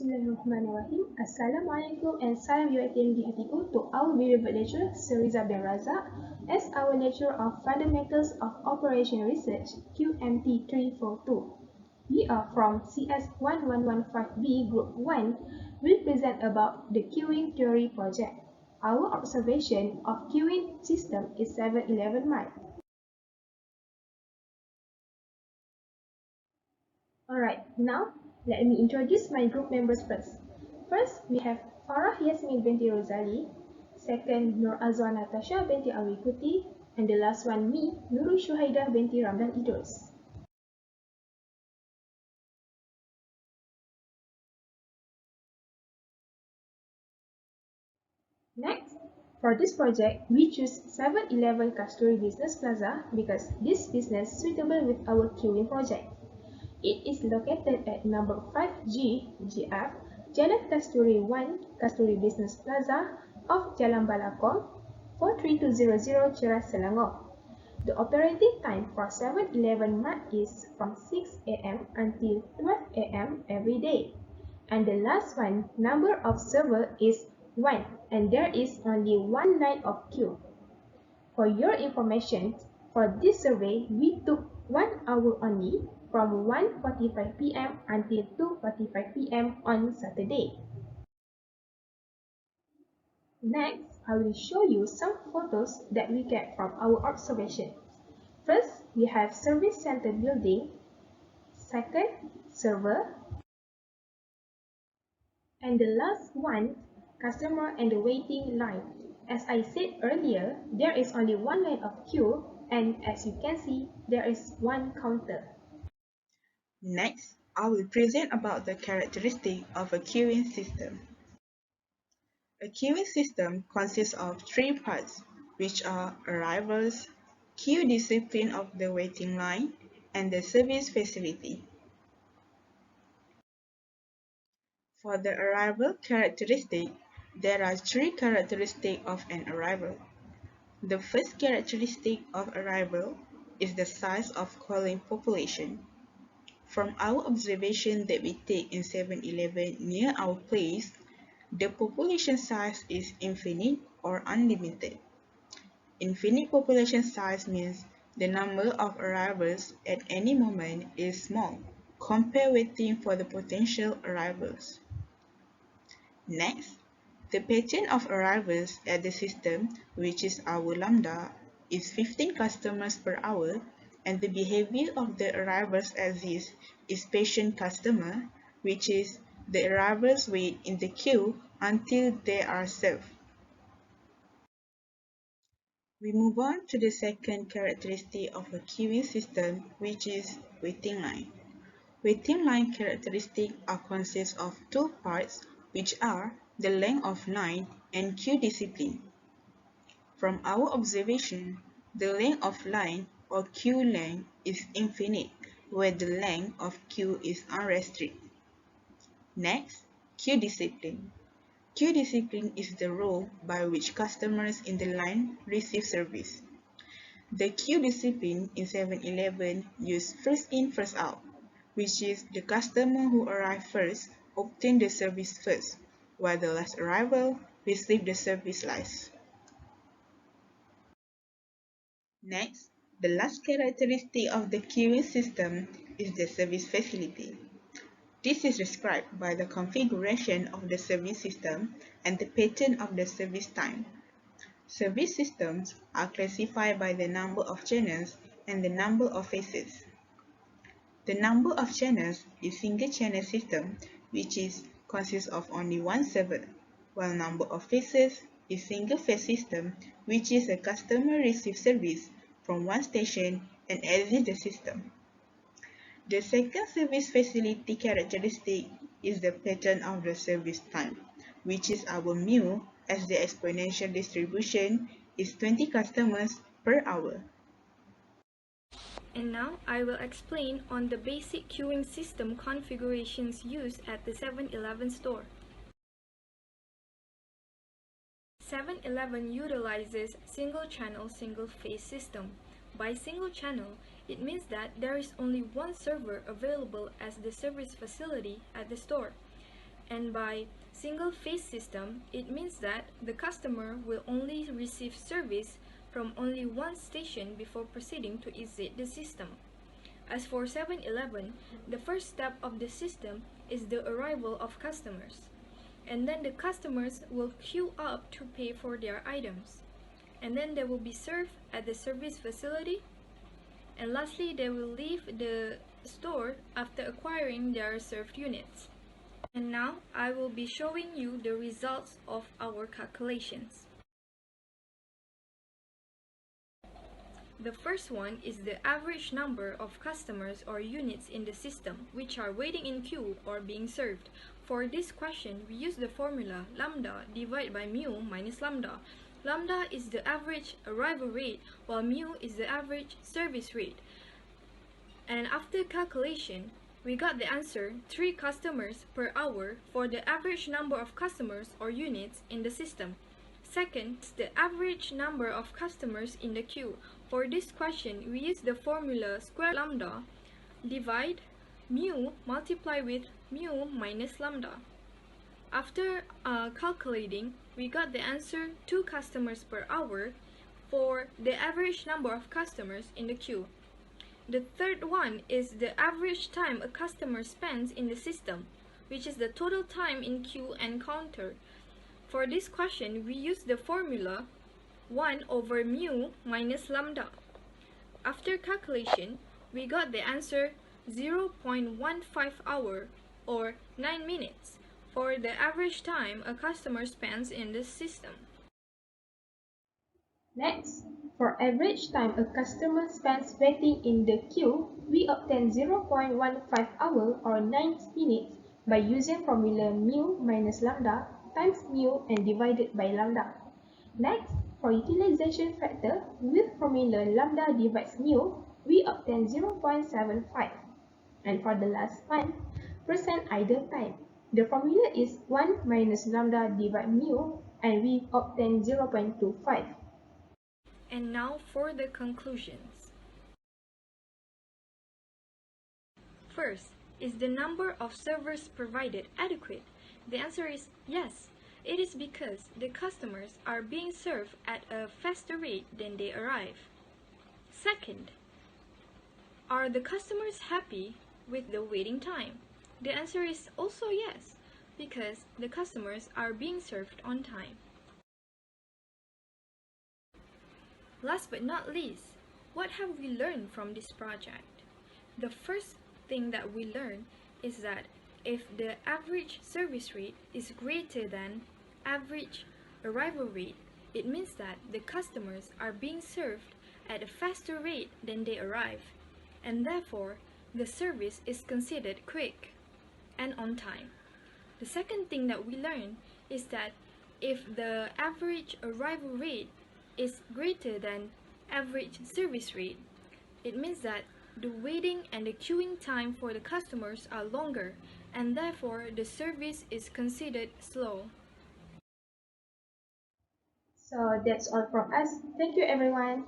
Bismillahirrahmanirrahim. Assalamualaikum and salam UiTM di hatiku to our beloved lecturer Seriza bin Razak as our lecturer of Fundamentals of Operation Research QMT342. We are from CS1115B Group 1 will present about the queuing theory project. Our observation of queuing system is 7-Eleven Mart. Alright, now let me introduce my group members first. First, we have Farah Yasmin binti Rosali. Second, Nur Azwan Natasha binti Awikuti. And the last one, me, Nurul Shuhaidah binti Ramdan Idris. Next, for this project, we choose 7-Eleven Kasturi Business Plaza because this business is suitable with our queuing project. It is located at number 5G GF, Jalan Kasturi 1, Kasturi Business Plaza of Jalan Balakong, 43200 Ceras Selangor. The operating time for 7-Eleven Mart is from 6 AM until 12 AM every day. And the last one, number of server is 1 and there is only one line of queue. For your information, for this survey, we took 1 hour only from 1:45 PM until 2:45 PM on Saturday. Next, I will show you some photos that we get from our observation. First, we have service center building. Second, server. And the last one, customer and the waiting line. As I said earlier, there is only one line of queue and as you can see, there is one counter. Next, I will present about the characteristic of a queuing system. A queuing system consists of three parts, which are arrivals, queue discipline of the waiting line, and the service facility. For the arrival characteristic, there are three characteristics of an arrival. The first characteristic of arrival is the size of calling population. From our observation that we take in 7-Eleven near our place, the population size is infinite or unlimited. Infinite population size means the number of arrivals at any moment is small, compared waiting for the potential arrivals. Next, the pattern of arrivals at the system, which is our lambda, is 15 customers per hour, and the behavior of the arrivals as is patient customer, which is the arrivals wait in the queue until they are served. We move on to the second characteristic of a queuing system, which is waiting line. Waiting line characteristics consist of two parts, which are the length of line and queue discipline. From our observation, the length of line or queue length is infinite, where the length of queue is unrestricted. Next, queue discipline. Queue discipline is the rule by which customers in the line receive service. The queue discipline in 7-Eleven use first in, first out, which is the customer who arrive first obtain the service first, while the last arrival receive the service last. Next, the last characteristic of the queuing system is the service facility. This is described by the configuration of the service system and the pattern of the service time. Service systems are classified by the number of channels and the number of phases. The number of channels is single channel system, which consists of only one server, while number of phases is single phase system, which is a customer receives service from one station and exits the system. The second service facility characteristic is the pattern of the service time, which is our mu, as the exponential distribution is 20 customers per hour. And now I will explain on the basic queuing system configurations used at the 7-Eleven store. 7-Eleven utilizes single-channel, single-phase system. By single channel, it means that there is only one server available as the service facility at the store. And by single-phase system, it means that the customer will only receive service from only one station before proceeding to exit the system. As for 7-Eleven, the first step of the system is the arrival of customers. And then the customers will queue up to pay for their items. And then they will be served at the service facility. And lastly, they will leave the store after acquiring their served units. And now I will be showing you the results of our calculations. The first one is the average number of customers or units in the system which are waiting in queue or being served. For this question, we use the formula lambda divided by mu minus lambda. Lambda is the average arrival rate while mu is the average service rate. And after calculation, we got the answer 3 customers per hour for the average number of customers or units in the system. Second, the average number of customers in the queue. For this question, we use the formula square lambda divide mu multiply with mu minus lambda. After calculating, we got the answer 2 customers per hour for the average number of customers in the queue. The third one is the average time a customer spends in the system, which is the total time in queue and counter. For this question, we use the formula 1 over mu minus lambda. After calculation, we got the answer 0.15 hour or 9 minutes for the average time a customer spends in the system. Next, for average time a customer spends waiting in the queue, we obtain 0.15 hour or 9 minutes by using formula mu minus lambda times mu and divided by lambda. Next, for utilization factor, with formula lambda divides mu, we obtain 0.75. And for the last one, percent idle time. The formula is 1 minus lambda divided mu, and we obtain 0.25. And now for the conclusions. First, is the number of servers provided adequate? The answer is yes. It is because the customers are being served at a faster rate than they arrive. Second, are the customers happy with the waiting time? The answer is also yes, because the customers are being served on time. Last but not least, what have we learned from this project? The first thing that we learned is that if the average service rate is greater than average arrival rate, it means that the customers are being served at a faster rate than they arrive, and therefore the service is considered quick and on time. The second thing that we learned is that if the average arrival rate is greater than average service rate, it means that the waiting and the queuing time for the customers are longer, and therefore the service is considered slow. So that's all from us. Thank you everyone.